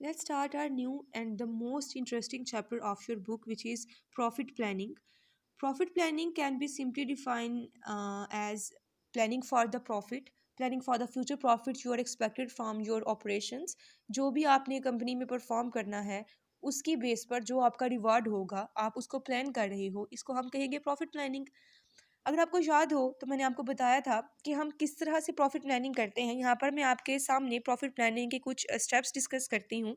Let's start our new and the most interesting chapter of your book, which is profit planning. Profit planning can be simply defined as planning for the profit, planning for the future profits you are expected from your operations. जो भी आपने company में perform करना है उसकी base पर जो आपका रिवार्ड होगा आप उसको प्लान कर रहे हो, इसको हम कहेंगे प्रॉफिट प्लानिंग। अगर आपको याद हो तो मैंने आपको बताया था कि हम किस तरह से प्रॉफिट प्लानिंग करते हैं। यहाँ पर मैं आपके सामने प्रॉफिट प्लानिंग के कुछ स्टेप्स डिस्कस करती हूँ।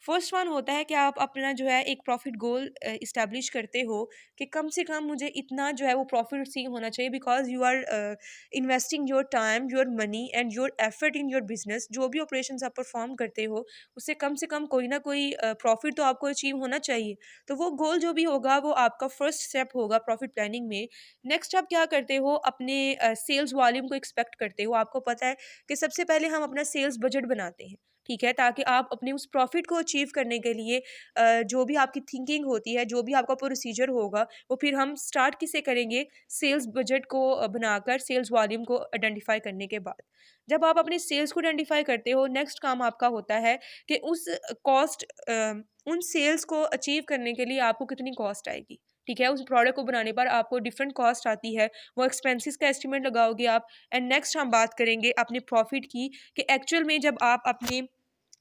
फर्स्ट वन होता है कि आप अपना जो है एक प्रॉफिट गोल इस्टेब्लिश करते हो कि कम से कम मुझे इतना जो है वो प्रॉफिट सी होना चाहिए, because you are investing your time, your money and your effort in your business. जो भी ऑपरेशन आप परफॉर्म करते हो उससे कम से कम कोई ना कोई प्रॉफिट तो आपको अचीव होना चाहिए। तो वो गोल जो भी होगा वो आपका फर्स्ट स्टेप होगा प्रॉफिट प्लानिंग में। नेक्स्ट आप क्या करते हो, अपने सेल्स वॉल्यूम को एक्सपेक्ट करते हो। आपको पता है कि सबसे पहले हम अपना सेल्स बजट बनाते हैं, ठीक है, ताकि आप अपने उस प्रॉफिट को अचीव करने के लिए जो भी आपकी थिंकिंग होती है, जो भी आपका प्रोसीजर होगा, वो फिर हम स्टार्ट किससे करेंगे, सेल्स बजट को बनाकर सेल्स वॉल्यूम को आइडेंटिफाई करने के बाद। जब आप अपने सेल्स को आइडेंटिफाई करते हो, नेक्स्ट काम आपका होता है कि उस कॉस्ट उन सेल्स को अचीव करने के लिए आपको कितनी कॉस्ट आएगी। ठीक है, उस प्रोडक्ट को बनाने पर आपको डिफरेंट कॉस्ट आती है, वो एक्सपेंसेस का एस्टिमेट लगाओगे आप। एंड नेक्स्ट हम बात करेंगे अपने प्रॉफिट की, कि एक्चुअल में जब आप अपने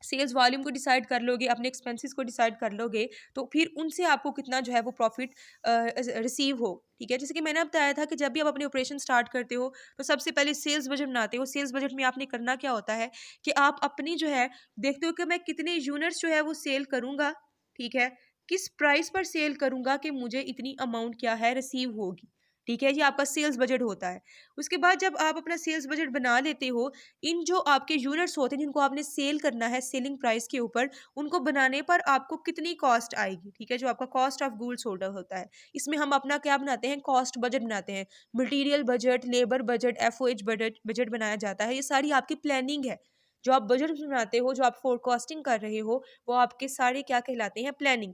सेल्स वॉल्यूम को डिसाइड कर लोगे, अपने एक्सपेंसेस को डिसाइड कर लोगे, तो फिर उनसे आपको कितना जो है वो प्रॉफिट रिसीव हो। ठीक है, जैसे कि मैंने बताया था कि जब भी आप अपने ऑपरेशन स्टार्ट करते हो तो सबसे पहले सेल्स बजट बनाते हो। सेल्स बजट में आपने करना क्या होता है कि आप अपनी जो है देखते हो कि मैं कितने यूनिट्स जो है वो सेल करूंगा, ठीक है, किस प्राइस पर सेल करूंगा कि मुझे इतनी अमाउंट क्या है रिसीव होगी। ठीक है, ये आपका सेल्स बजट होता है। उसके बाद जब आप अपना सेल्स बजट बना लेते हो, इन जो आपके यूनिट्स होते हैं जिनको आपने सेल करना है सेलिंग प्राइस के ऊपर, उनको बनाने पर आपको कितनी कॉस्ट आएगी। ठीक है, जो आपका कॉस्ट ऑफ गुड्स सोल्ड होता है, इसमें हम अपना क्या बनाते हैं, कॉस्ट बजट बनाते हैं। Material budget, labour budget, FOH budget budget बनाया जाता है। ये सारी आपकी प्लानिंग है। जो आप बजट बनाते हो, जो आप फोरकास्टिंग कर रहे हो, वो आपके सारे क्या कहलाते हैं, प्लानिंग।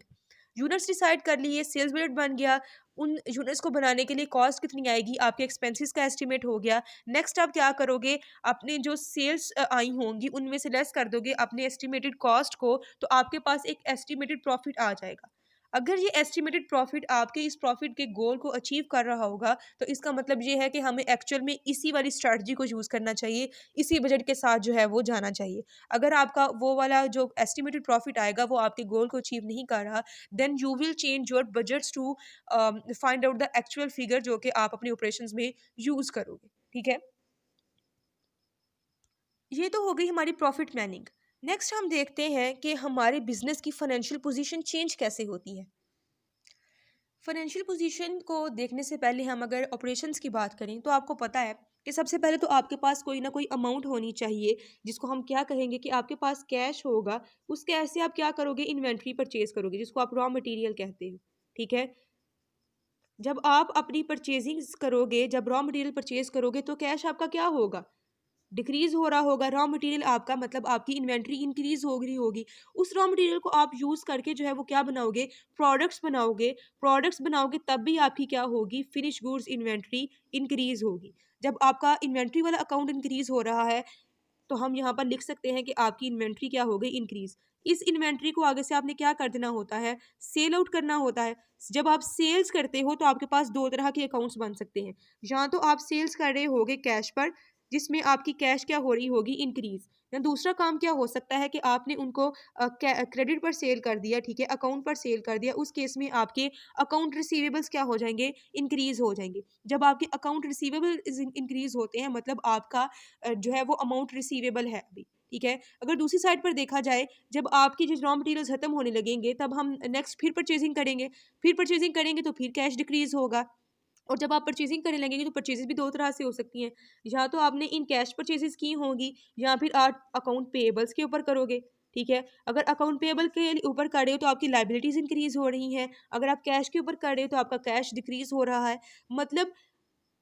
यूनिट्स डिसाइड कर लिए, सेल्स बजट बन गया, उन यूनिट्स को बनाने के लिए कॉस्ट कितनी आएगी, आपके एक्सपेंसेस का एस्टिमेट हो गया। नेक्स्ट आप क्या करोगे, अपने जो सेल्स आई होंगी उनमें से लेस कर दोगे अपने एस्टिमेटेड कॉस्ट को, तो आपके पास एक एस्टिमेटेड प्रॉफिट आ जाएगा। अगर ये एस्टिमेटेड प्रॉफिट आपके इस प्रॉफिट के गोल को अचीव कर रहा होगा, तो इसका मतलब ये है कि हमें एक्चुअल में इसी वाली स्ट्रैटेजी को यूज़ करना चाहिए, इसी बजट के साथ जो है वो जाना चाहिए। अगर आपका वो वाला जो एस्टिमेटेड प्रॉफिट आएगा वो आपके गोल को अचीव नहीं कर रहा, then you will change your budgets to find out the actual figure जो कि आप अपने ऑपरेशंस में यूज करोगे। ठीक है, ये तो हो गई हमारी प्रॉफिट प्लानिंग। नेक्स्ट हम देखते हैं कि हमारे बिजनेस की फाइनेंशियल पोजीशन चेंज कैसे होती है। फाइनेंशियल पोजीशन को देखने से पहले हम अगर ऑपरेशंस की बात करें तो आपको पता है कि सबसे पहले तो आपके पास कोई ना कोई अमाउंट होनी चाहिए, जिसको हम क्या कहेंगे कि आपके पास कैश होगा। उस कैश से आप क्या करोगे, इन्वेंट्री परचेज करोगे, जिसको आप रॉ मटेरियल कहते हो। ठीक है, जब आप अपनी परचेजिंग करोगे, जब रॉ मटेरियल परचेज करोगे, तो कैश आपका क्या होगा, डिक्रीज हो रहा होगा। रॉ मटेरियल आपका मतलब आपकी इन्वेंट्री इंक्रीज हो रही होगी। उस रॉ मटेरियल को आप यूज करके जो है वो क्या बनाओगे, प्रोडक्ट्स बनाओगे। प्रोडक्ट्स बनाओगे तब भी आपकी क्या होगी, फिनिश गुड्स इन्वेंट्री इंक्रीज होगी। जब आपका इन्वेंट्री वाला अकाउंट इंक्रीज हो रहा है, तो हम यहाँ पर लिख सकते हैं कि आपकी इन्वेंट्री क्या हो गई, इंक्रीज। इस इन्वेंट्री को आगे से आपने क्या कर देना होता है, सेल आउट करना होता है। जब आप सेल्स करते हो तो आपके पास दो तरह के अकाउंट्स बन सकते हैं। या तो आप सेल्स कर रहे होगे कैश पर, जिसमें आपकी कैश क्या हो रही होगी, इंक्रीज। या दूसरा काम क्या हो सकता है कि आपने उनको क्रेडिट पर सेल कर दिया, ठीक है, अकाउंट पर सेल कर दिया। उस केस में आपके अकाउंट रिसीवेबल्स क्या हो जाएंगे, इंक्रीज हो जाएंगे। जब आपके अकाउंट रिसीवेबल इंक्रीज होते हैं, मतलब आपका जो है वो अमाउंट रिसीवेबल है अभी। ठीक है, अगर दूसरी साइड पर देखा जाए, जब आपकी जो रॉ मटेरियल्स खत्म होने लगेंगे, तब हम नेक्स्ट फिर परचेजिंग करेंगे। फिर परचेजिंग करेंगे तो फिर कैश डिक्रीज होगा। और जब आप परचेजिंग करने लगेंगे तो परचेजेस भी दो तरह से हो सकती हैं। या तो आपने इन कैश परचेजेस की होंगी, या फिर आप अकाउंट पेएबल्स के ऊपर करोगे। ठीक है, अगर अकाउंट पेएबल के ऊपर कर रहे हो तो आपकी लाइबिलिटीज इंक्रीज हो रही हैं। अगर आप कैश के ऊपर कर रहे हो तो आपका कैश डिक्रीज हो रहा है। मतलब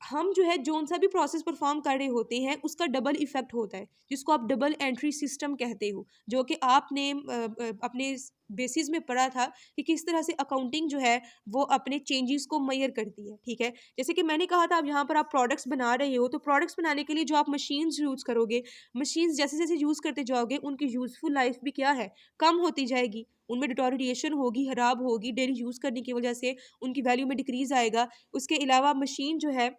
हम जो है जोन सा भी प्रोसेस परफॉर्म कर रहे होते हैं उसका डबल इफेक्ट होता है, जिसको आप डबल एंट्री सिस्टम कहते हो, जो कि आपने अपने बेसिस में पढ़ा था कि किस तरह से अकाउंटिंग जो है वो अपने चेंजेस को मेजर करती है। ठीक है, जैसे कि मैंने कहा था, अब यहाँ पर आप प्रोडक्ट्स बना रहे हो तो प्रोडक्ट्स बनाने के लिए जो आप मशीन्स यूज़ करोगे, मशीन्स जैसे जैसे यूज़ करते जाओगे उनकी यूज़फुल लाइफ भी क्या है, कम होती जाएगी, उनमें डिटोरिएशन होगी, खराब होगी, डेली यूज़ करने की वजह से उनकी वैल्यू में डिक्रीज आएगा। उसके अलावा मशीन जो है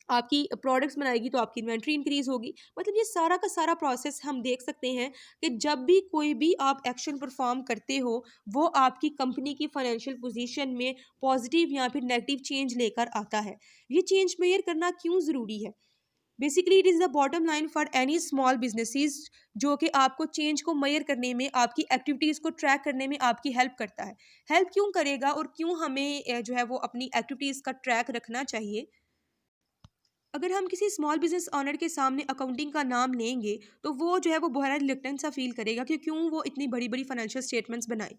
आपकी प्रोडक्ट्स बनाएगी तो आपकी इन्वेंट्री इंक्रीज होगी। मतलब ये सारा का सारा प्रोसेस हम देख सकते हैं कि जब भी कोई भी आप एक्शन परफॉर्म करते हो वो आपकी कंपनी की फाइनेंशियल पोजीशन में पॉजिटिव या फिर नेगेटिव चेंज लेकर आता है। ये चेंज मेजर करना क्यों ज़रूरी है? Basically it is the bottom line for any small businesses, जो कि आपको चेंज को मेजर करने में, आपकी एक्टिविटीज़ को ट्रैक करने में आपकी हेल्प करता है। हेल्प क्यों करेगा और क्यों हमें जो है वो अपनी एक्टिविटीज़ का ट्रैक रखना चाहिए? अगर हम किसी स्मॉल बिजनेस ओनर के सामने अकाउंटिंग का नाम लेंगे तो वो जो है वो बहुत रिलक्टेंट सा फील करेगा कि क्यों वो इतनी बड़ी बड़ी फाइनेंशियल स्टेटमेंट्स बनाए।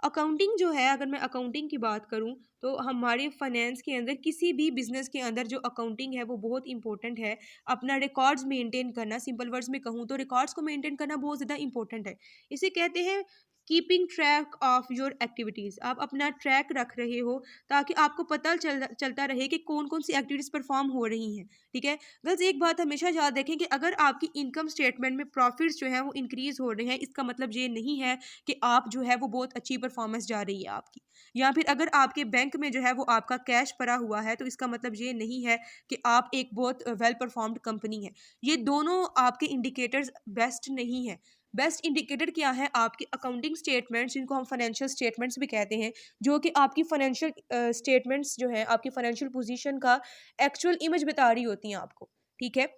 अकाउंटिंग जो है, अगर मैं अकाउंटिंग की बात करूं तो हमारे फाइनेंस के अंदर, किसी भी बिजनेस के अंदर जो अकाउंटिंग है वो बहुत इंपॉर्टेंट है। अपना रिकॉर्ड्स मेंटेन करना, सिंपल वर्ड्स में कहूँ तो रिकॉर्ड्स को मेंटेन करना बहुत ज़्यादा इंपॉर्टेंट है। इसे कहते हैं keeping track of your activities. आप अपना ट्रैक रख रहे हो ताकि आपको पता चलता रहे कि कौन कौन सी एक्टिविटीज़ परफॉर्म हो रही हैं। ठीक है, गर्ल्स एक बात हमेशा याद रखें कि अगर आपकी इनकम स्टेटमेंट में प्रॉफिट्स जो है वो इंक्रीज हो रहे हैं, इसका मतलब ये नहीं है कि आप जो है वो बहुत अच्छी परफॉर्मेंस जा रही है आपकी। या फिर अगर आपके बैंक में जो है वो आपका कैश पड़ा हुआ है तो इसका मतलब ये नहीं है कि आप एक बहुत वेल परफॉर्म्ड कंपनी है। ये दोनों आपके इंडिकेटर्स बेस्ट नहीं है। बेस्ट इंडिकेटर क्या है? आपकी अकाउंटिंग स्टेटमेंट्स, जिनको हम फाइनेंशियल स्टेटमेंट्स भी कहते हैं, जो कि आपकी फाइनेंशियल स्टेटमेंट्स जो है आपकी फाइनेंशियल पोजीशन का एक्चुअल इमेज बता रही होती हैं आपको। ठीक है,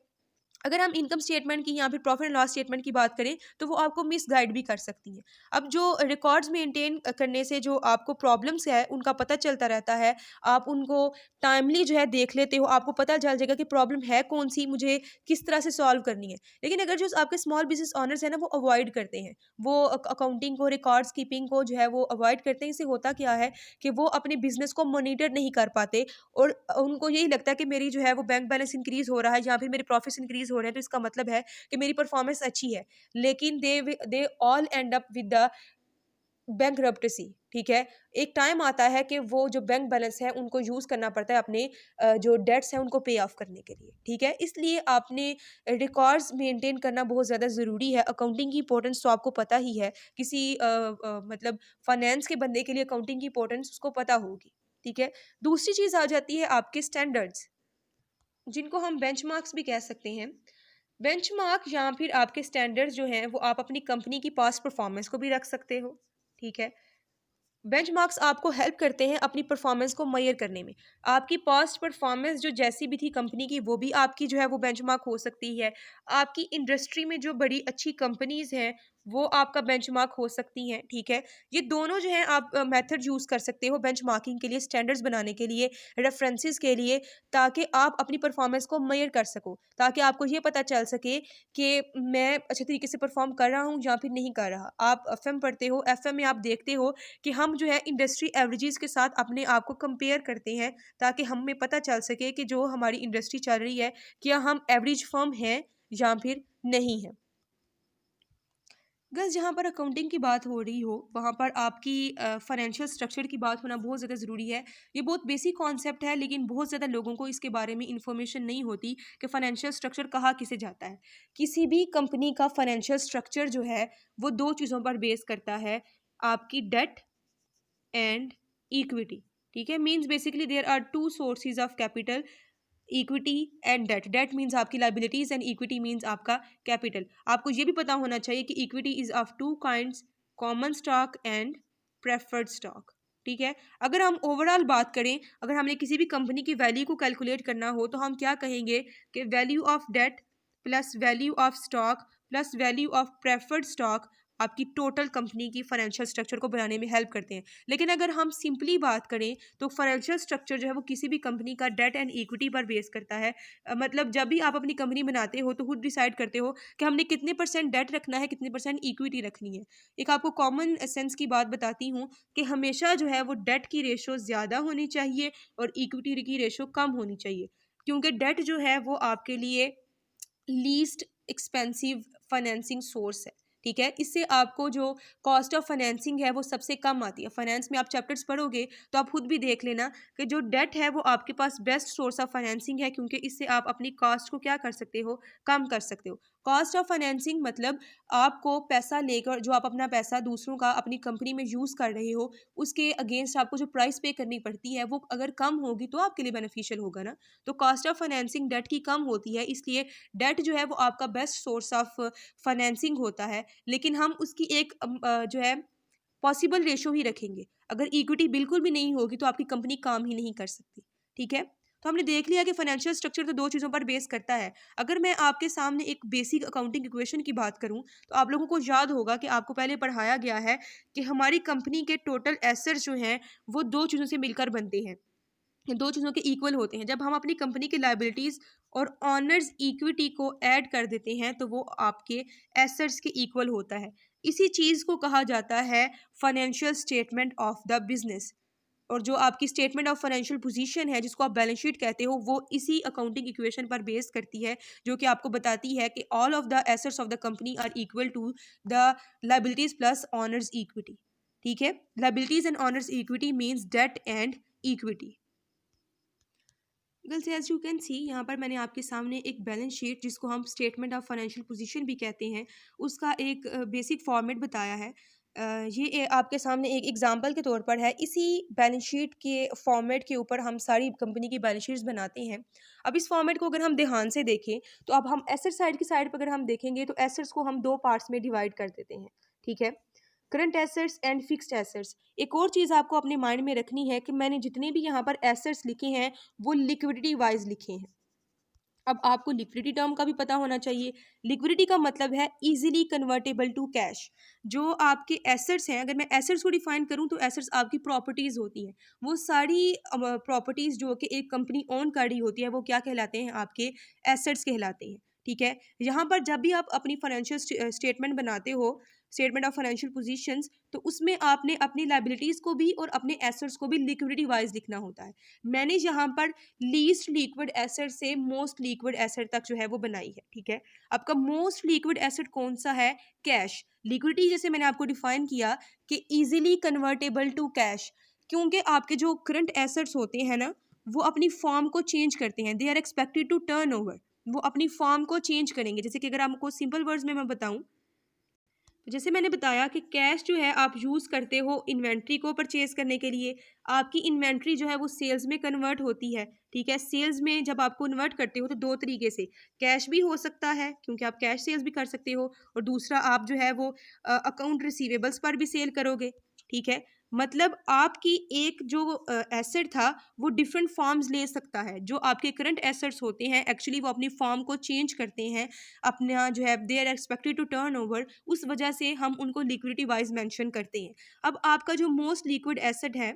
अगर हम इनकम स्टेटमेंट की या फिर प्रॉफिट एंड लॉस स्टेटमेंट की बात करें तो वो आपको मिस गाइड भी कर सकती हैं। अब जो रिकॉर्ड्स मेंटेन करने से जो आपको प्रॉब्लम्स है उनका पता चलता रहता है, आप उनको टाइमली जो है देख लेते हो, आपको पता चल जाएगा कि प्रॉब्लम है कौन सी, मुझे किस तरह से सॉल्व करनी है। लेकिन अगर जो आपके स्मॉल बिजनेस ओनर्स हैं ना, वो अवॉइड करते हैं, वो अकाउंटिंग को, रिकॉर्ड्स कीपिंग को जो है वो अवॉइड करते हैं। इससे होता क्या है कि वो अपने बिजनेस को मॉनिटर नहीं कर पाते और उनको यही लगता है कि मेरी जो है वो बैंक बैलेंस इंक्रीज हो रहा है या फिर मेरे प्रॉफिट्स इंक्रीज हो रहे हैं तो इसका मतलब है कि मेरी परफॉर्मेंस अच्छी है। लेकिन they all end up with the bankruptcy. ठीक है, एक टाइम आता है कि वो जो बैंक बैलेंस है उनको यूज करना पड़ता है अपने जो डेट्स हैं उनको पे ऑफ करने के लिए। ठीक है, इसलिए आपने रिकॉर्ड्स मेंटेन करना बहुत ज़्यादा ज़रूरी है। अकाउंटिंग की इंपॉर्टेंस तो आपको पता ही है, किसी मतलब फाइनेंस के बंदे के लिए अकाउंटिंग की इंपॉर्टेंस उसको पता होगी। ठीक है, दूसरी चीज़ आ जाती है आपके स्टैंडर्ड्स, जिनको हम बेंचमार्क्स भी कह सकते हैं। बेंचमार्क या फिर आपके स्टैंडर्ड्स जो हैं वो आप अपनी कंपनी की पास्ट परफॉर्मेंस को भी रख सकते हो। ठीक है, बेंचमार्क्स आपको हेल्प करते हैं अपनी परफॉर्मेंस को मेजर करने में। आपकी पास्ट परफॉर्मेंस जो जैसी भी थी कंपनी की, वो भी आपकी जो है वो बेंचमार्क हो सकती है। आपकी इंडस्ट्री में जो बड़ी अच्छी कंपनीज हैं वो आपका बेंचमार्क हो सकती हैं। ठीक है, ये दोनों जो हैं आप मेथड यूज़ कर सकते हो बेंचमार्किंग के लिए, स्टैंडर्ड्स बनाने के लिए, रेफरेंसेस के लिए, ताकि आप अपनी परफॉर्मेंस को मेजर कर सको, ताकि आपको ये पता चल सके कि मैं अच्छे तरीके से परफॉर्म कर रहा हूँ या फिर नहीं कर रहा। आप एफएम पढ़ते हो, एफएम में आप देखते हो कि हम जो है इंडस्ट्री एवरेजेस के साथ अपने आप को कंपेयर करते हैं, ताकि हमें पता चल सके कि जो हमारी इंडस्ट्री चल रही है क्या हम एवरेज फर्म हैं या फिर नहीं है। गर्ल्स, जहाँ पर अकाउंटिंग की बात हो रही हो वहाँ पर आपकी फाइनेंशियल स्ट्रक्चर की बात होना बहुत ज़्यादा ज़रूरी है। ये बहुत बेसिक कॉन्सेप्ट है लेकिन बहुत ज़्यादा लोगों को इसके बारे में इंफॉर्मेशन नहीं होती कि फाइनेंशियल स्ट्रक्चर कहाँ किसे जाता है। किसी भी कंपनी का फाइनेंशियल स्ट्रक्चर जो है वो दो चीज़ों पर बेस करता है, आपकी डेट एंड इक्विटी। ठीक है, means basically there are two sources of capital, equity and debt. Debt means आपकी लाइबिलिटीज एंड इक्विटी मीन्स आपका कैपिटल। आपको ये भी पता होना चाहिए कि equity is of two kinds, common stock and preferred stock. ठीक है, अगर हम ओवरऑल बात करें, अगर हमने किसी भी कंपनी की वैल्यू को कैलकुलेट करना हो तो हम क्या कहेंगे कि value of debt plus value of stock plus value of preferred stock आपकी टोटल कंपनी की फाइनेंशियल स्ट्रक्चर को बनाने में हेल्प करते हैं। लेकिन अगर हम सिंपली बात करें तो फाइनेंशियल स्ट्रक्चर जो है वो किसी भी कंपनी का डेट एंड इक्विटी पर बेस करता है। मतलब जब भी आप अपनी कंपनी बनाते हो तो खुद डिसाइड करते हो कि हमने कितने परसेंट डेट रखना है, कितने परसेंट इक्विटी रखनी है। एक आपको कॉमन सेंस की बात बताती हूँ कि हमेशा जो है वो डेट की रेशो ज़्यादा होनी चाहिए और इक्विटी की रेशो कम होनी चाहिए। क्योंकि डेट जो है वो आपके लिए लीस्ट एक्सपेंसिव फाइनेंसिंग सोर्स है। ठीक है, इससे आपको जो कॉस्ट ऑफ फाइनेंसिंग है वो सबसे कम आती है। फाइनेंस में आप चैप्टर्स पढ़ोगे तो आप खुद भी देख लेना कि जो डेट है वो आपके पास बेस्ट सोर्स ऑफ फाइनेंसिंग है, क्योंकि इससे आप अपनी कॉस्ट को क्या कर सकते हो, कम कर सकते हो। कॉस्ट ऑफ फाइनेंसिंग मतलब आपको पैसा लेकर, जो आप अपना पैसा दूसरों का अपनी कंपनी में यूज़ कर रहे हो, उसके अगेंस्ट आपको जो प्राइस पे करनी पड़ती है वो अगर कम होगी तो आपके लिए बेनिफिशियल होगा ना। तो कॉस्ट ऑफ फाइनेंसिंग डेट की कम होती है, इसलिए डेट जो है वो आपका बेस्ट सोर्स ऑफ फाइनेंसिंग होता है। लेकिन हम उसकी एक जो है पॉसिबल रेशो ही रखेंगे। अगर इक्विटी बिल्कुल भी नहीं होगी तो आपकी कंपनी काम ही नहीं कर सकती। ठीक है, तो हमने देख लिया कि फाइनेंशियल स्ट्रक्चर तो दो चीज़ों पर बेस करता है। अगर मैं आपके सामने एक बेसिक अकाउंटिंग इक्वेशन की बात करूं तो आप लोगों को याद होगा कि आपको पहले पढ़ाया गया है कि हमारी कंपनी के टोटल एसेट्स जो हैं वो दो चीज़ों से मिलकर बनते हैं, दो चीज़ों के इक्वल होते हैं। जब हम अपनी कंपनी की लायबिलिटीज़ और ऑनर्स इक्विटी को ऐड कर देते हैं तो वो आपके एसेट्स के इक्वल होता है। इसी चीज़ को कहा जाता है financial statement of the business. और जो आपकी स्टेटमेंट ऑफ फाइनेंशियल पोजीशन है, जिसको आप बैलेंस शीट कहते हो, वो इसी अकाउंटिंग इक्वेशन पर बेस करती है, जो कि आपको बताती है कि all of the assets of the company are equal to the liabilities plus owners equity. ठीक है, liabilities and owners equity means debt and equity. Girls, as you can see, यहाँ पर मैंने आपके सामने एक बैलेंस शीट, जिसको हम स्टेटमेंट ऑफ फाइनेंशियल पोजीशन भी कहते हैं, उसका एक बेसिक फॉर्मेट बताया है। आपके सामने एक एग्जांपल के तौर पर है। इसी बैलेंस शीट के फॉर्मेट के ऊपर हम सारी कंपनी की बैलेंस शीट्स बनाते हैं। अब इस फॉर्मेट को अगर हम ध्यान से देखें तो अब हम एसेट साइड की साइड पर अगर हम देखेंगे तो एसेट्स को हम दो पार्ट्स में डिवाइड कर देते हैं। ठीक है, current assets and fixed assets. एक और चीज़ आपको अपने माइंड में रखनी है कि मैंने जितने भी यहाँ पर एसेट्स लिखे हैं वो लिक्विडिटी वाइज लिखे हैं। अब आपको लिक्विडिटी टर्म का भी पता होना चाहिए। लिक्विडिटी का मतलब है इजीली कन्वर्टेबल टू कैश। जो आपके एसेट्स हैं, अगर मैं एसेट्स को डिफाइन करूं तो एसेट्स आपकी प्रॉपर्टीज होती हैं। वो सारी प्रॉपर्टीज जो कि एक कंपनी ओन कर रही होती है वो क्या कहलाते हैं, आपके एसेट्स कहलाते हैं। ठीक है, यहाँ पर जब भी आप अपनी फाइनेंशियल स्टेटमेंट बनाते हो, स्टेटमेंट ऑफ फाइनेंशियल पोजीशंस, तो उसमें आपने अपनी लाइबिलिटीज को भी और अपने एसेट्स को भी लिक्विडिटी वाइज लिखना होता है। मैंने यहाँ पर लीस्ट लिक्विड एसेट से मोस्ट लिक्विड एसेट तक जो है वो बनाई है। ठीक है, आपका मोस्ट लिक्विड एसेट कौन सा है, कैश। लिक्विडिटी जैसे मैंने आपको डिफाइन किया कि इजीली कन्वर्टेबल टू कैश, क्योंकि आपके जो करंट एसेट्स होते हैं ना, वो अपनी फॉर्म को चेंज करते हैं, they are expected to turn over. वो अपनी फॉर्म को चेंज करेंगे। जैसे कि अगर आपको सिंपल वर्ड्स में मैं बताऊं तो जैसे मैंने बताया कि कैश जो है आप यूज़ करते हो इन्वेंट्री को परचेज करने के लिए। आपकी इन्वेंट्री जो है वो सेल्स में कन्वर्ट होती है। ठीक है, सेल्स में जब आप कन्वर्ट करते हो तो दो तरीके से, कैश भी हो सकता है क्योंकि आप कैश सेल्स भी कर सकते हो, और दूसरा आप जो है वो अकाउंट रिसीवेबल्स पर भी सेल करोगे। ठीक है, मतलब आपकी एक जो एसेट था वो डिफरेंट फॉर्म्स ले सकता है। जो आपके करंट एसेट्स होते हैं एक्चुअली वो अपनी फॉर्म को चेंज करते हैं, अपना जो है they are expected to turn over, उस वजह से हम उनको लिक्विडिटी वाइज मेंशन करते हैं। अब आपका जो मोस्ट लिक्विड एसेट है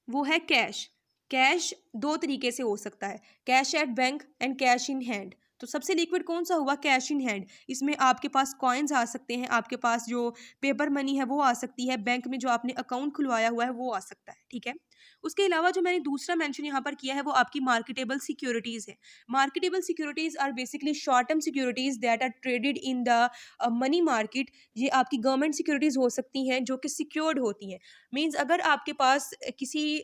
वो है कैश। कैश दो तरीके से हो सकता है, cash at bank and cash in hand. तो सबसे लिक्विड कौन सा हुआ, कैश इन हैंड। इसमें आपके पास कॉइन्स आ सकते हैं, आपके पास जो पेपर मनी है वो आ सकती है, बैंक में जो आपने अकाउंट खुलवाया हुआ है वो आ सकता है। ठीक है, उसके अलावा जो मैंने दूसरा मेंशन यहाँ पर किया है वो आपकी मार्केटेबल सिक्योरिटीज़ है। Marketable securities are basically short term securities that are traded in the money market. ये आपकी गवर्नमेंट सिक्योरिटीज़ हो सकती हैं जो कि सिक्योर्ड होती हैं। मीन्स अगर आपके पास किसी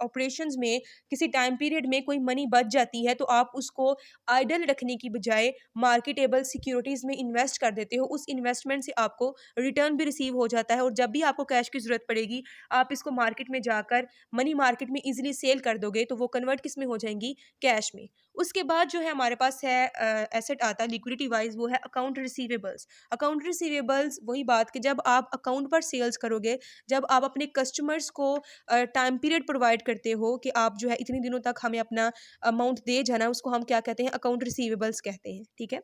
ऑपरेशंस में किसी टाइम पीरियड में कोई मनी बच जाती है तो आप उसको आइडल रखने की बजाय मार्केटेबल सिक्योरिटीज़ में इन्वेस्ट कर देते हो। उस इन्वेस्टमेंट से आपको रिटर्न भी रिसीव हो जाता है, और जब भी आपको कैश की ज़रूरत पड़ेगी आप इसको मार्केट में जाकर मनी मार्केट में इजीली सेल कर दोगे तो वो कन्वर्ट किस में हो जाएंगी, कैश में। उसके बाद जो है हमारे पास है एसेट आता है लिक्विडिटी वाइज, वो है अकाउंट रिसीवेबल्स। अकाउंट रिसीवेबल्स वही बात कि जब आप अकाउंट पर सेल्स करोगे, जब आप अपने कस्टमर्स को टाइम पीरियड प्रोवाइड करते हो कि आप जो है इतने दिनों तक हमें अपना अमाउंट दे जाना, उसको हम क्या कहते हैं, अकाउंट रिसीवेबल्स कहते हैं। ठीक है,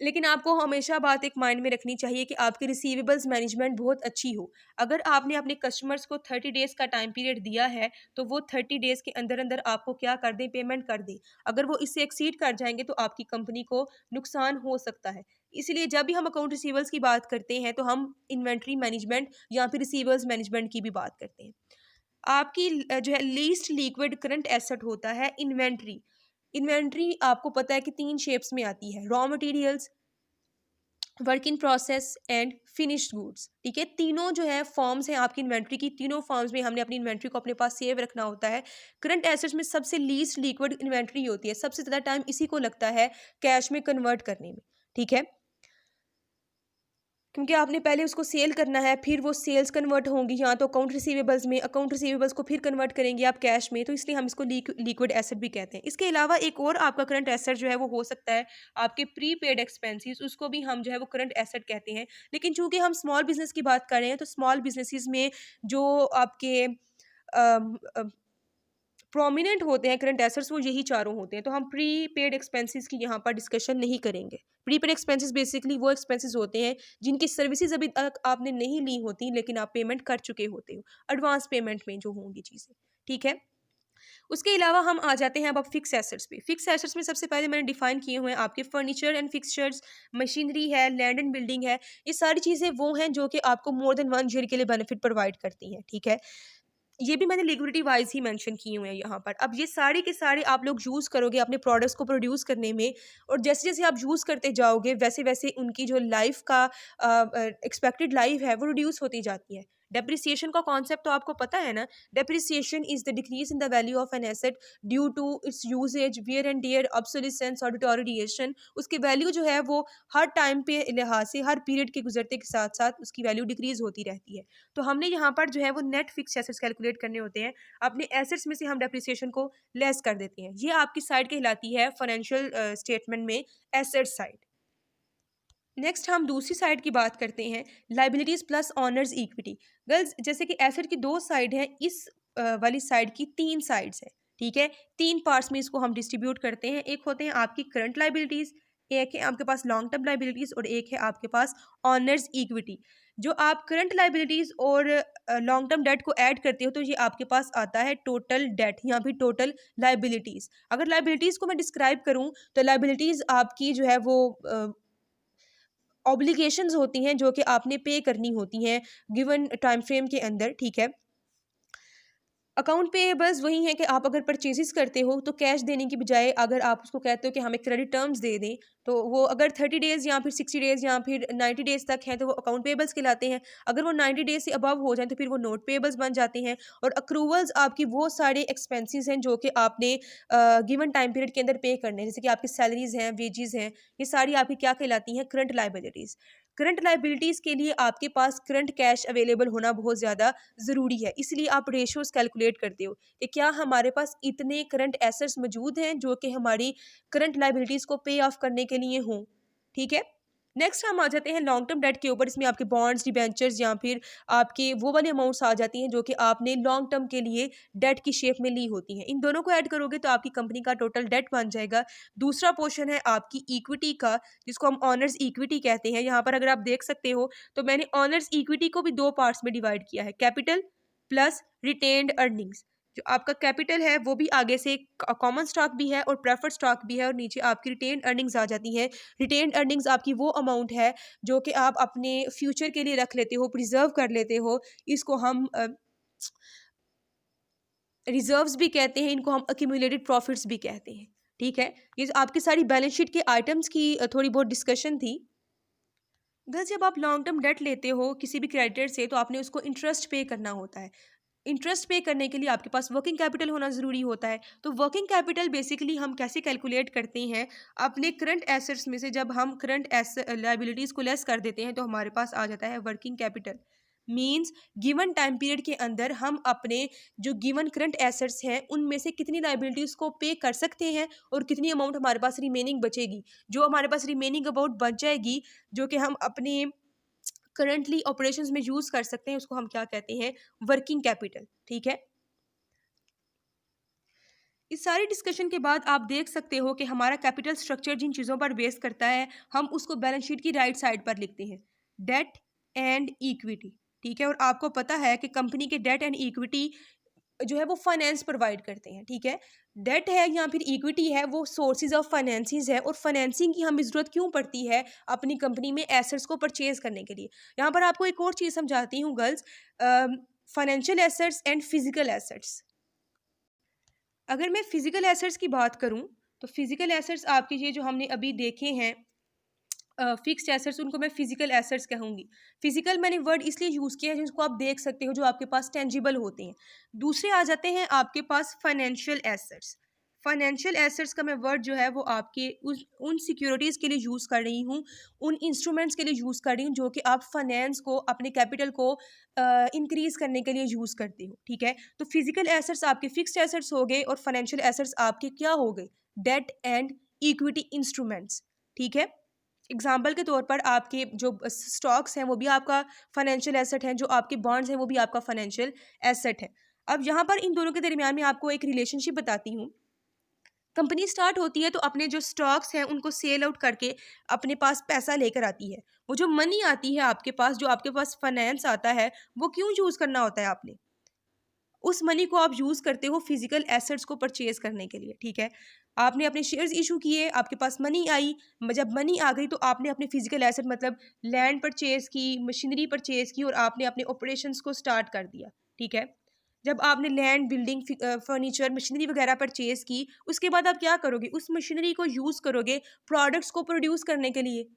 लेकिन आपको हमेशा बात एक माइंड में रखनी चाहिए कि आपकी रिसीवेबल्स मैनेजमेंट बहुत अच्छी हो। अगर आपने अपने कस्टमर्स को 30 डेज़ का टाइम पीरियड दिया है तो वो 30 डेज़ के अंदर अंदर आपको क्या कर दें, पेमेंट कर दें। अगर वो इससे एक्सीड कर जाएंगे तो आपकी कंपनी को नुकसान हो सकता है। इसलिए जब भी हम अकाउंट रिसीवेबल्स की बात करते हैं तो हम इन्वेंट्री मैनेजमेंट या फिर रिसीवेबल्स मैनेजमेंट की भी बात करते हैं। आपकी जो है लीस्ट लिक्विड करंट एसेट होता है इन्वेंट्री। इन्वेंट्री आपको पता है कि 3 शेप्स में आती है, raw materials, work in process and finished goods. ठीक है, तीनों जो है फॉर्म्स हैं आपकी इन्वेंट्री की, तीनों फॉर्म्स में हमने अपनी इन्वेंट्री को अपने पास सेव रखना होता है। करंट एसेट्स में सबसे लीस्ट लिक्विड इन्वेंट्री होती है, सबसे ज़्यादा टाइम इसी को लगता है कैश में कन्वर्ट करने में। ठीक है, क्योंकि आपने पहले उसको सेल करना है, फिर वो सेल्स कन्वर्ट होंगी या तो अकाउंट रिसीवेबल्स में, अकाउंट रिसीवेबल्स को फिर कन्वर्ट करेंगे आप कैश में, तो इसलिए हम इसको लिक्विड एसेट भी कहते हैं। इसके अलावा एक और आपका करंट एसेट जो है वो हो सकता है आपके प्री पेड एक्सपेंसेस, उसको भी हम जो है वो करंट एसेट कहते हैं। लेकिन चूंकि हम स्मॉल बिजनेस की बात कर रहे हैं, तो स्मॉल बिजनेसेस में जो आपके प्रोमिनेंट होते हैं करंट एसेट्स, वो यही चारों होते हैं। तो हम प्री पेड एक्सपेंसेस की यहाँ पर डिस्कशन नहीं करेंगे। प्री पेड एक्सपेंसेस बेसिकली वो एक्सपेंसेस होते हैं जिनकी सर्विसेज अभी तक आपने नहीं ली होती लेकिन आप पेमेंट कर चुके होते हो, एडवांस पेमेंट में जो होंगी चीज़ें। ठीक है, उसके अलावा हम आ जाते हैं अब फिक्स एसेट्स पे। फिक्स एसेट्स में सबसे पहले मैंने डिफाइन किए हुए हैं आपके फर्नीचर एंड फिक्सचर्स, मशीनरी है, लैंड एंड बिल्डिंग है। ये सारी चीज़ें वो हैं जो कि आपको मोर देन 1 ईयर के लिए बेनिफिट प्रोवाइड करती हैं। ठीक है, ये भी मैंने लिक्विडिटी वाइज ही मेंशन किए हुए हैं यहाँ पर। अब ये सारे के सारे आप लोग यूज़ करोगे अपने प्रोडक्ट्स को प्रोड्यूस करने में, और जैसे जैसे आप यूज़ करते जाओगे वैसे वैसे उनकी जो लाइफ का एक्सपेक्टेड लाइफ है वो रिड्यूस होती जाती है। डेप्रिसिएशन का कॉन्सेप्ट तो आपको पता है ना। Depreciation is the decrease in the value of an asset due to its usage, wear and tear, obsolescence और डिटोरिएशन। उसकी वैल्यू जो है वो हर टाइम पे लिहाज से, हर पीरियड के गुजरते के साथ साथ उसकी वैल्यू डिक्रीज होती रहती है। तो हमने यहाँ पर जो है वो नेट फिक्स एसेट्स कैलकुलेट करने होते हैं। अपने एसेट्स में से हम डेप्रिसिएशन को लेस कर देते हैं। ये आपकी साइड कहलाती है फाइनेंशियल स्टेटमेंट में एसेट साइड। नेक्स्ट हम दूसरी साइड की बात करते हैं, liabilities plus owners equity. Girls, जैसे कि एसेट की 2 साइड है, इस वाली साइड की 3 साइड्स है। ठीक है, 3 पार्ट्स में इसको हम डिस्ट्रीब्यूट करते हैं। एक होते हैं आपकी करंट लाइबिलिटीज, एक है आपके पास लॉन्ग टर्म लाइबिलिटीज और एक है आपके पास ऑनर्स इक्विटी। जो आप करंट लाइबिलिटीज और लॉन्ग टर्म डेट को ऐड करते हो तो ये आपके पास आता है टोटल डेट या फिर टोटल लाइबिलिटीज। अगर लाइबिलिटीज को मैं डिस्क्राइब करूं तो लाइबिलिटीज आपकी जो है वो ऑब्लिगेशंस होती हैं जो कि आपने पे करनी होती हैं गिवन टाइम फ्रेम के अंदर। ठीक है, अकाउंट पेएबल्स वही है कि आप अगर परचेजेस करते हो तो कैश देने की बजाय अगर आप उसको कहते हो कि हमें क्रेडिट टर्म्स दे दें, तो वो अगर 30 डेज़ या फिर 60 डेज़ या फिर 90 डेज़ तक हैं तो वो अकाउंट पेएबल्स कहलाते हैं। अगर वो 90 डेज़ से अबव हो जाएँ तो फिर वो नोट पेएबल्स बन जाते हैं। और अक्रूवल्स आपकी वो सारे एक्सपेंसेस हैं जो कि आपने गिवन टाइम पीरियड के अंदर पे करने हैं, जैसे कि आपकी सैलरीज हैं, वेजेस हैं, ये सारी आपकी क्या कहलाती हैं, करंट लाइबिलिटीज़। करंट लाइबिलिटीज़ के लिए आपके पास करंट कैश अवेलेबल होना बहुत ज़्यादा ज़रूरी है, इसलिए आप रेशियोज कैलकुलेट करते हो कि क्या हमारे पास इतने करंट एसेट्स मौजूद हैं जो कि हमारी करंट लाइबिलिटीज़ को पे ऑफ करने के लिए हों। ठीक है, नेक्स्ट हम आ जाते हैं लॉन्ग टर्म डेट के ऊपर। इसमें आपके बॉन्ड्स, डिबेंचर्स या फिर आपके वो वाले अमाउंट्स आ जाती हैं जो कि आपने लॉन्ग टर्म के लिए डेट की शेप में ली होती हैं। इन दोनों को ऐड करोगे तो आपकी कंपनी का टोटल डेट बन जाएगा। दूसरा पोर्शन है आपकी इक्विटी का, जिसको हम ऑनर्स इक्विटी कहते हैं। यहाँ पर अगर आप देख सकते हो तो मैंने ऑनर्स इक्विटी को भी 2 पार्ट्स में डिवाइड किया है, कैपिटल प्लस रिटेन्ड अर्निंग्स। जो आपका कैपिटल है वो भी आगे से कॉमन स्टॉक भी है और प्रेफर्ड स्टॉक भी है, और नीचे आपकी रिटेन्ड अर्निंग्स आ जाती हैं। रिटेन्ड अर्निंग्स आपकी वो अमाउंट है जो कि आप अपने फ्यूचर के लिए रख लेते हो, प्रिजर्व कर लेते हो। इसको हम रिजर्व्स भी कहते हैं, इनको हम अक्यूमुलेटेड प्रॉफिट्स भी कहते हैं। ठीक है, ये जो आपकी सारी बैलेंस शीट के आइटम्स की थोड़ी बहुत डिस्कशन थी। गर्ल्स, जब आप लॉन्ग टर्म डेट लेते हो किसी भी क्रेडिटर से तो आपने उसको इंटरेस्ट पे करना होता है। इंटरेस्ट पे करने के लिए आपके पास वर्किंग कैपिटल होना ज़रूरी होता है। तो वर्किंग कैपिटल बेसिकली हम कैसे कैलकुलेट करते हैं, अपने करंट एसेट्स में से जब हम करंट लाइबिलिटीज़ को लेस कर देते हैं तो हमारे पास आ जाता है working capital. Means given time period के अंदर हम अपने जो गिवन करंट एसेट्स हैं उनमें से कितनी लाइबिलिटीज़ को पे कर सकते हैं और कितनी अमाउंट हमारे पास रिमेनिंग बचेगी। जो हमारे पास रिमेनिंग अमाउंट बच जाएगी जो कि हम अपने करंटली ऑपरेशंस में यूज कर सकते हैं, उसको हम क्या कहते हैं, वर्किंग कैपिटल। ठीक है, इस सारी डिस्कशन के बाद आप देख सकते हो कि हमारा कैपिटल स्ट्रक्चर जिन चीज़ों पर बेस करता है हम उसको बैलेंस शीट की राइट साइड पर लिखते हैं, डेट एंड इक्विटी। ठीक है, और आपको पता है कि कंपनी के डेट एंड इक्विटी जो है वो फाइनेंस प्रोवाइड करते हैं। ठीक है, डेट है या फिर इक्विटी है वो सोर्सेज ऑफ फाइनेंसिस है, और फाइनेंसिंग की हमें ज़रूरत क्यों पड़ती है अपनी कंपनी में एसेट्स को परचेज करने के लिए। यहाँ पर आपको एक और चीज़ समझाती हूँ girls. Financial assets and physical assets. अगर मैं फिजिकल एसेट्स की बात करूं तो फिजिकल एसेट्स आपके ये जो हमने अभी देखे हैं फिक्स्ड एसेट्स, उनको मैं फिजिकल एसेट्स कहूंगी। फिजिकल मैंने वर्ड इसलिए यूज़ किया है जिसको आप देख सकते हो, जो आपके पास टेंजिबल होते हैं। दूसरे आ जाते हैं आपके पास फाइनेंशियल एसेट्स। फाइनेंशियल एसेट्स का मैं वर्ड जो है वो आपके उन सिक्योरिटीज़ के लिए यूज़ कर रही हूँ, उन इंस्ट्रूमेंट्स के लिए यूज़ कर रही हूँ जो कि आप फाइनेंस को, अपने कैपिटल को इंक्रीज करने के लिए यूज़ करते हो। ठीक है, तो फिजिकल एसेट्स आपके फिक्स्ड एसेट्स हो गए और फाइनेंशियल एसेट्स आपके क्या हो गए, डेट एंड इक्विटी इंस्ट्रूमेंट्स। ठीक है, एग्जाम्पल के तौर पर आपके जो स्टॉक्स हैं वो भी आपका फाइनेंशियल एसेट है, जो आपके बॉन्ड्स हैं वो भी आपका फाइनेंशियल एसेट है। अब यहाँ पर इन दोनों के दरमियान में आपको एक रिलेशनशिप बताती हूँ। कंपनी स्टार्ट होती है तो अपने जो स्टॉक्स हैं उनको सेल आउट करके अपने पास पैसा लेकर आती है। वो जो मनी आती है आपके पास, जो आपके पास फाइनेंस आता है, वो क्यों यूज़ करना होता है आपने? उस मनी को आप यूज़ करते हो फिजिकल एसेट्स को परचेज करने के लिए। ठीक है, आपने अपने शेयर्स इशू किए, आपके पास मनी आई। जब मनी आ गई तो आपने अपने फिजिकल एसेट मतलब लैंड परचेज की, मशीनरी परचेज की और आपने अपने ऑपरेशंस को स्टार्ट कर दिया। ठीक है, जब आपने लैंड, बिल्डिंग, फर्नीचर, मशीनरी वगैरह परचेज की, उसके बाद आप क्या करोगे, उस मशीनरी को यूज़ करोगे प्रोडक्ट्स को प्रोड्यूस करने के लिए।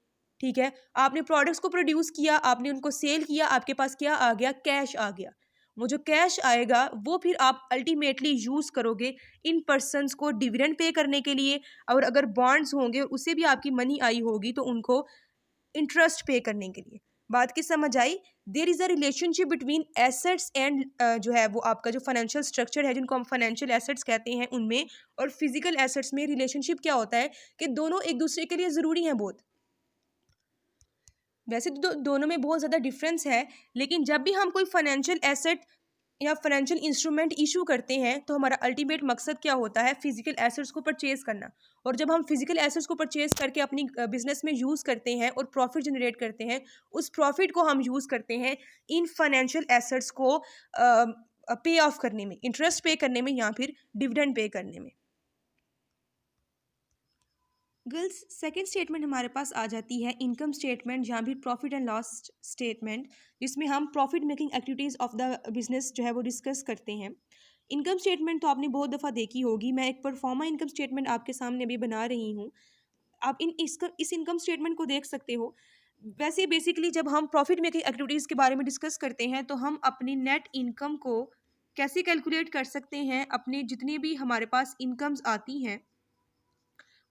ठीक है, आपने प्रोडक्ट्स को प्रोड्यूस किया, आपने उनको सेल किया, आपके पास क्या आ गया, कैश आ गया। वो जो कैश आएगा वो फिर आप अल्टीमेटली यूज़ करोगे इन पर्सन्स को डिविडेंड पे करने के लिए, और अगर बॉन्ड्स होंगे और उससे भी आपकी मनी आई होगी तो उनको इंटरेस्ट पे करने के लिए। बात की समझ आई? There is a relationship between assets and जो है वो आपका जो फाइनेंशियल स्ट्रक्चर है, जिनको हम फाइनेंशियल एसेट्स कहते हैं, उनमें और फिजिकल एसेट्स में रिलेशनशिप क्या होता है कि दोनों एक दूसरे के लिए ज़रूरी हैं बहुत। वैसे तो दोनों में बहुत ज़्यादा डिफरेंस है, लेकिन जब भी हम कोई फाइनेंशियल एसेट या फाइनेंशियल इंस्ट्रूमेंट इशू करते हैं तो हमारा अल्टीमेट मकसद क्या होता है, फिजिकल एसेट्स को परचेज करना। और जब हम फिजिकल एसेट्स को परचेज करके अपनी बिजनेस में यूज़ करते हैं और प्रॉफिट जनरेट करते हैं, उस प्रॉफिट को हम यूज़ करते हैं इन फाइनेंशियल एसेट्स को पे ऑफ करने में, इंटरेस्ट पे करने में या फिर डिविडेंड पे करने में। गर्ल्स, सेकेंड स्टेटमेंट हमारे पास आ जाती है इनकम स्टेटमेंट या फिर प्रॉफिट एंड लॉस स्टेटमेंट, जिसमें हम profit making activities of the business जो है वो डिस्कस करते हैं। इनकम स्टेटमेंट तो आपने बहुत दफ़ा देखी होगी, मैं एक परफॉर्मा इनकम स्टेटमेंट आपके सामने अभी बना रही हूँ। आप इस इनकम स्टेटमेंट को देख सकते हो। वैसे बेसिकली जब हम प्रॉफिट मेकिंग एक्टिविटीज़ के बारे में डिस्कस करते हैं तो हम अपनी नेट इनकम को कैसे कैलकुलेट कर सकते हैं, अपने जितने भी हमारे पास इनकम्स आती हैं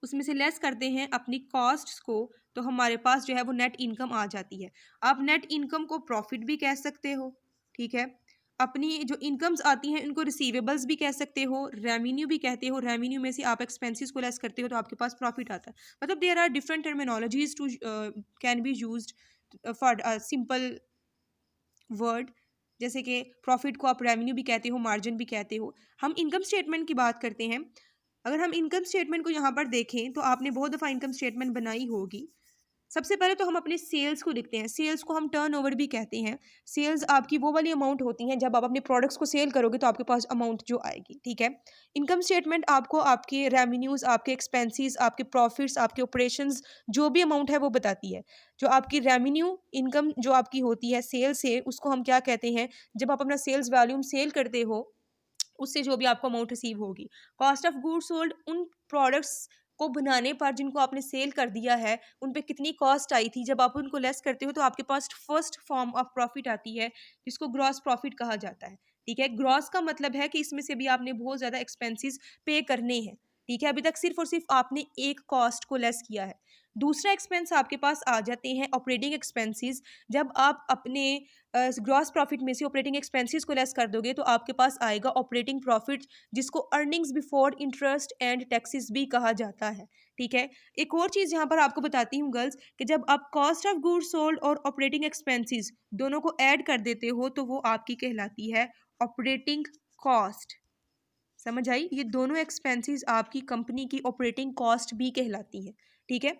उसमें से लेस करते हैं अपनी कॉस्ट्स को, तो हमारे पास जो है वो नेट इनकम आ जाती है। आप नेट इनकम को प्रॉफिट भी कह सकते हो। ठीक है, अपनी जो इनकम्स आती हैं उनको रिसीवेबल्स भी कह सकते हो, रेवेन्यू भी कहते हो। रेवेन्यू में से आप एक्सपेंसेस को लेस करते हो तो आपके पास प्रॉफिट आता है। मतलब there are different terminologies to can be used for simple word. जैसे कि प्रॉफिट को आप रेवेन्यू भी कहते हो, मार्जिन भी कहते हो। हम इनकम स्टेटमेंट की बात करते हैं। अगर हम इनकम स्टेटमेंट को यहाँ पर देखें तो आपने बहुत दफ़ा इनकम स्टेटमेंट बनाई होगी। सबसे पहले तो हम अपने सेल्स को लिखते हैं। सेल्स को हम टर्नओवर भी कहते हैं। सेल्स आपकी वो वाली अमाउंट होती हैं जब आप अपने प्रोडक्ट्स को सेल करोगे तो आपके पास अमाउंट जो आएगी। ठीक है, इनकम स्टेटमेंट आपको आपके रेवेन्यूज़, आपके एक्सपेंसेस, आपके प्रॉफिट्स, आपके ऑपरेशंस, जो भी अमाउंट है वो बताती है। जो आपकी रेवेन्यू इनकम जो आपकी होती है सेल से, उसको हम क्या कहते हैं, जब आप अपना सेल्स वॉल्यूम सेल करते हो उससे जो भी आपको अमाउंट रिसीव होगी। कॉस्ट ऑफ गुड्स सोल्ड, उन प्रोडक्ट्स को बनाने पर जिनको आपने सेल कर दिया है उन पे कितनी कॉस्ट आई थी, जब आप उनको लेस करते हो तो आपके पास फर्स्ट फॉर्म ऑफ प्रॉफिट आती है जिसको ग्रॉस प्रॉफिट कहा जाता है। ठीक है, ग्रॉस का मतलब है कि इसमें से भी आपने बहुत ज़्यादा एक्सपेंसेस पे करने हैं। ठीक है, अभी तक सिर्फ और सिर्फ आपने एक कॉस्ट को लेस किया है। दूसरा एक्सपेंस आपके पास आ जाते हैं ऑपरेटिंग एक्सपेंसेस। जब आप अपने ग्रॉस प्रॉफिट में से ऑपरेटिंग एक्सपेंसेस को लेस कर दोगे तो आपके पास आएगा ऑपरेटिंग प्रॉफिट, जिसको earnings before interest and taxes भी कहा जाता है। ठीक है, एक और चीज़ यहाँ पर आपको बताती हूँ गर्ल्स, कि जब आप कॉस्ट ऑफ गुड्स सोल्ड और ऑपरेटिंग एक्सपेंसेस दोनों को ऐड कर देते हो तो वो आपकी कहलाती है ऑपरेटिंग कॉस्ट। समझ आई? ये दोनों एक्सपेंसेस आपकी कंपनी की ऑपरेटिंग कॉस्ट भी कहलाती है। ठीक है,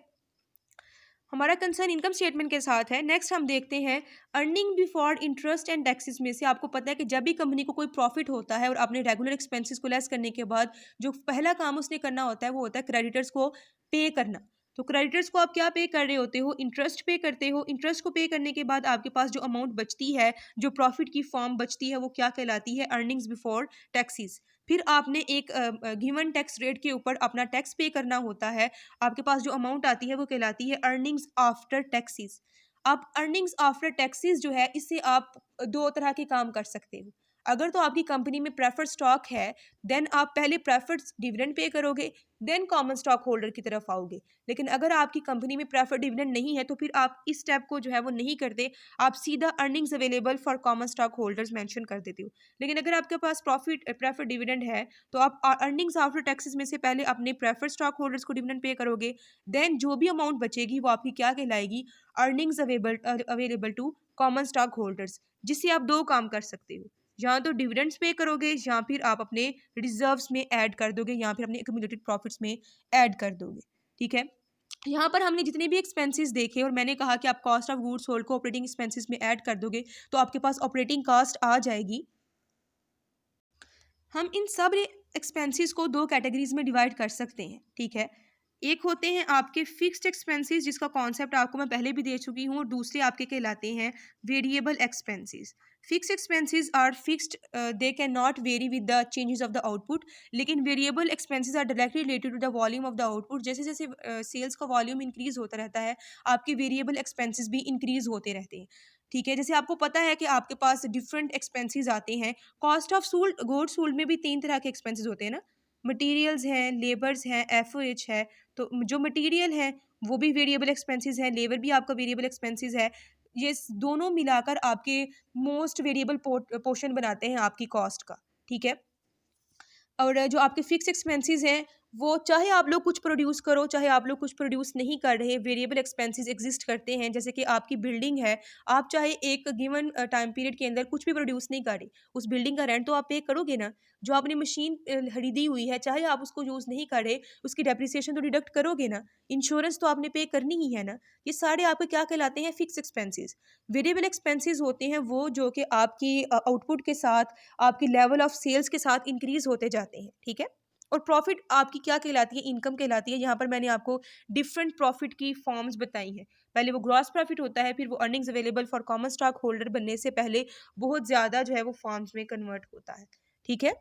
हमारा कंसर्न इनकम स्टेटमेंट के साथ है। नेक्स्ट हम देखते हैं earning before interest and taxes में से आपको पता है कि जब भी कंपनी को कोई प्रॉफिट होता है और अपने रेगुलर एक्सपेंसेस को लेस करने के बाद जो पहला काम उसने करना होता है वो होता है क्रेडिटर्स को पे करना। तो क्रेडिटर्स को आप क्या पे कर रहे होते हो, इंटरेस्ट पे करते हो। इंटरेस्ट को पे करने के बाद आपके पास जो अमाउंट बचती है, जो प्रॉफिट की फॉर्म बचती है, वो क्या कहलाती है, अर्निंग्स बिफोर टैक्सेस। फिर आपने एक गिवन टैक्स रेट के ऊपर अपना टैक्स पे करना होता है। आपके पास जो अमाउंट आती है वो कहलाती है अर्निंग्स आफ्टर टैक्सेस। अब अर्निंग्स आफ्टर टैक्सेस जो है, इससे आप दो तरह के काम कर सकते हो। अगर तो आपकी कंपनी में प्रेफर्ड स्टॉक है, देन आप पहले प्रेफर्ड डिविडेंड पे करोगे, देन कॉमन स्टॉक होल्डर की तरफ आओगे। लेकिन अगर आपकी कंपनी में प्रेफर्ड डिविडेंड नहीं है, तो फिर आप इस स्टेप को जो है वो नहीं करते, आप सीधा earnings available for common stock holders mention कर देते हो। लेकिन अगर आपके पास प्रॉफिट प्रेफर्ड डिविडेंड है, तो आप अर्निंग्स आफ्टर टैक्सेस में से पहले अपने प्रेफर्ड स्टॉक होल्डर्स को डिविडेंड पे करोगे, देन जो भी अमाउंट बचेगी वो आपकी क्या कहलाएगी, earnings available to common stock holders. जिससे आप दो काम कर सकते हो, या तो डिविडेंड्स पे करोगे या फिर आप अपने रिजर्व्स में ऐड कर दोगे, या फिर अपने एक्यूमुलेटेड प्रॉफिट्स में ऐड कर दोगे। ठीक है, यहाँ पर हमने जितने भी एक्सपेंसेस देखे और मैंने कहा कि आप कॉस्ट ऑफ गुड्स सोल्ड को ऑपरेटिंग एक्सपेंसेस में ऐड कर दोगे, तो आपके पास ऑपरेटिंग कॉस्ट आ जाएगी। हम इन सब एक्सपेंसेस को दो कैटेगरीज में डिवाइड कर सकते हैं। ठीक है, एक होते हैं आपके फिक्स्ड एक्सपेंसेस, जिसका कॉन्सेप्ट आपको मैं पहले भी दे चुकी हूँ, और दूसरे आपके कहलाते हैं variable expenses. Fixed expenses are fixed, they can not vary with the changes of the output. लेकिन variable expenses are directly related to the volume of the output. जैसे जैसे सेल्स का वॉल्यूम इंक्रीज होता रहता है, आपके वेरिएबल एक्सपेंसेस भी increase होते रहते हैं। ठीक है, जैसे आपको पता है कि आपके पास डिफरेंट एक्सपेंसेस आते हैं। Cost of sold, goods sold में भी तीन तरह के एक्सपेंसेस होते हैं ना, मटेरियल्स हैं, लेबर्स हैं, एफओएच है। तो जो मटेरियल है वो भी वेरिएबल एक्सपेंसेस है, लेबर भी आपका वेरिएबल एक्सपेंसेस है। ये दोनों मिलाकर आपके मोस्ट वेरिएबल पोर्शन बनाते हैं आपकी कॉस्ट का। ठीक है, और जो आपके फिक्स एक्सपेंसेस हैं, वो चाहे आप लोग कुछ प्रोड्यूस करो, चाहे आप लोग कुछ प्रोड्यूस नहीं कर रहे, वेरिएबल एक्सपेंसेस एग्जिस्ट करते हैं। जैसे कि आपकी बिल्डिंग है, आप चाहे एक गिवन टाइम पीरियड के अंदर कुछ भी प्रोड्यूस नहीं कर रहे, उस बिल्डिंग का रेंट तो आप पे करोगे ना। जो आपने मशीन खरीदी हुई है, चाहे आप उसको यूज़ नहीं कर रहे, उसकी डेप्रिसिएशन तो डिडक्ट करोगे ना। इंश्योरेंस तो आपने पे करनी ही है ना। ये सारे आपके क्या कहलाते हैं, फिक्स एक्सपेंसेस। वेरिएबल एक्सपेंसेस होते हैं वो जो कि आपकी आउटपुट के साथ, आपकी लेवल ऑफ सेल्स के साथ इंक्रीज होते जाते हैं। ठीक है, और प्रॉफिट आपकी क्या कहलाती है, इनकम कहलाती है। यहाँ पर मैंने आपको डिफरेंट प्रॉफिट की फॉर्म्स बताई हैं। पहले वो ग्रॉस प्रॉफिट होता है, फिर वो earnings available for common stock holder बनने से पहले बहुत ज़्यादा जो है वो फॉर्म्स में कन्वर्ट होता है। ठीक है,